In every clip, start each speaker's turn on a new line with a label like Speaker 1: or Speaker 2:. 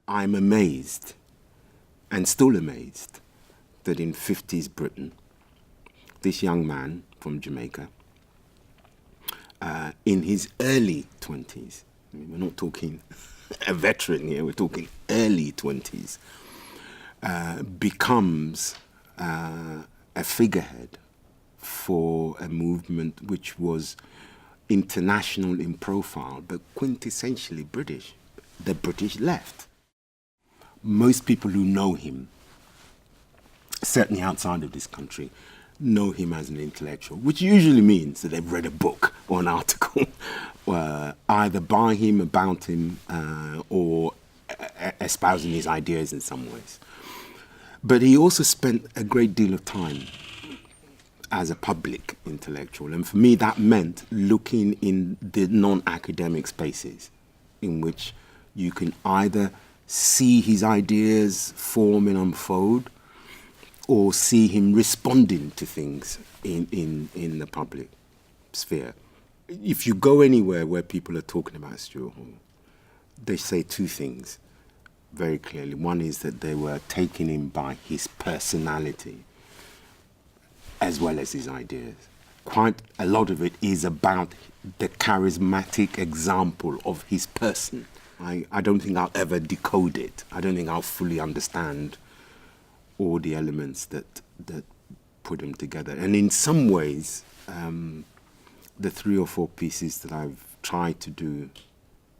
Speaker 1: I'm amazed, and still amazed, that in 50s Britain, this young man from Jamaica, in his early 20s, I mean, we're not talking a veteran here, we're talking early 20s, becomes a figurehead for a movement which was international in profile, but quintessentially British, the British left. Most people who know him, certainly outside of this country, know him as an intellectual, which usually means that they've read a book or an article either by him, about him, or espousing his ideas in some ways. But he also spent a great deal of time as a public intellectual. And for me, that meant looking in the non-academic spaces in which you can either see his ideas form and unfold, or see him responding to things in the public sphere. If you go anywhere where people are talking about Stuart Hall, they say two things very clearly. One is that they were taken in by his personality as well as his ideas. Quite a lot of it is about the charismatic example of his person. I don't think I'll ever decode it. I don't think I'll fully understand all the elements that put him together. And in some ways, the 3 or 4 pieces that I've tried to do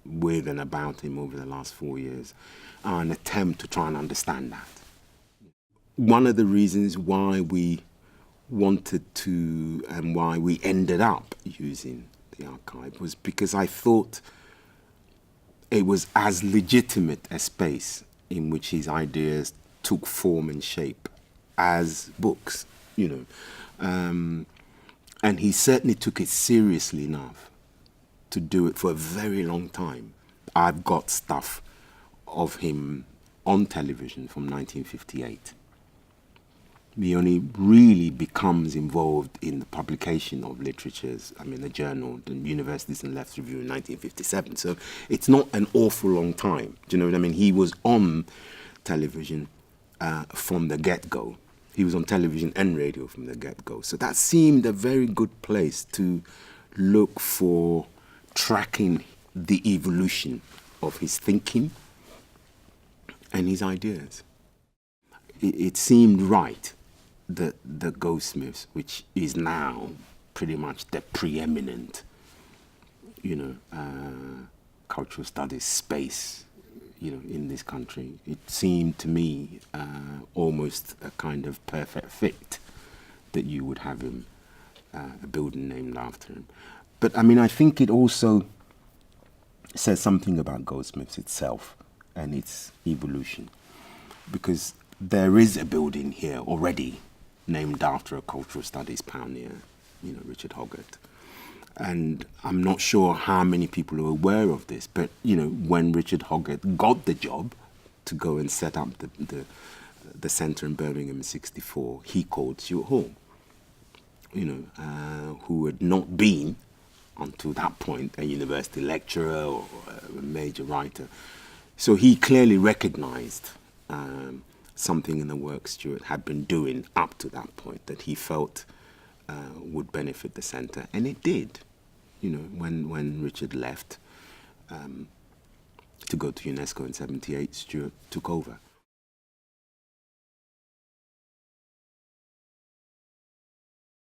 Speaker 1: with and about him over the last 4 years are an attempt to try and understand that. One of the reasons why we wanted to, and why we ended up using the archive, was because I thought it was as legitimate a space in which his ideas took form and shape as books, you know. And he certainly took it seriously enough to do it for a very long time. I've got stuff of him on television from 1958. He only really becomes involved in the publication of literatures, I mean, the journal, the Universities and Left Review in 1957. So it's not an awful long time. Do you know what I mean? He was on television from the get-go. He was on television and radio from the get-go. So that seemed a very good place to look for tracking the evolution of his thinking and his ideas. It seemed right that the Goldsmiths, which is now pretty much the preeminent, you know, cultural studies space, you know, in this country, it seemed to me almost a kind of perfect fit that you would have him, a building named after him. But I mean, I think it also says something about Goldsmiths itself and its evolution, because there is a building here already named after a cultural studies pioneer, you know, Richard Hoggart. And I'm not sure how many people are aware of this, but, you know, when Richard Hoggart got the job to go and set up the centre in Birmingham in '64, he called Stuart Hall, you know, who had not been, until that point, a university lecturer or a major writer. So he clearly recognised something in the work Stuart had been doing up to that point that he felt would benefit the centre, and it did. You know, when Richard left to go to UNESCO in '78, Stuart took over.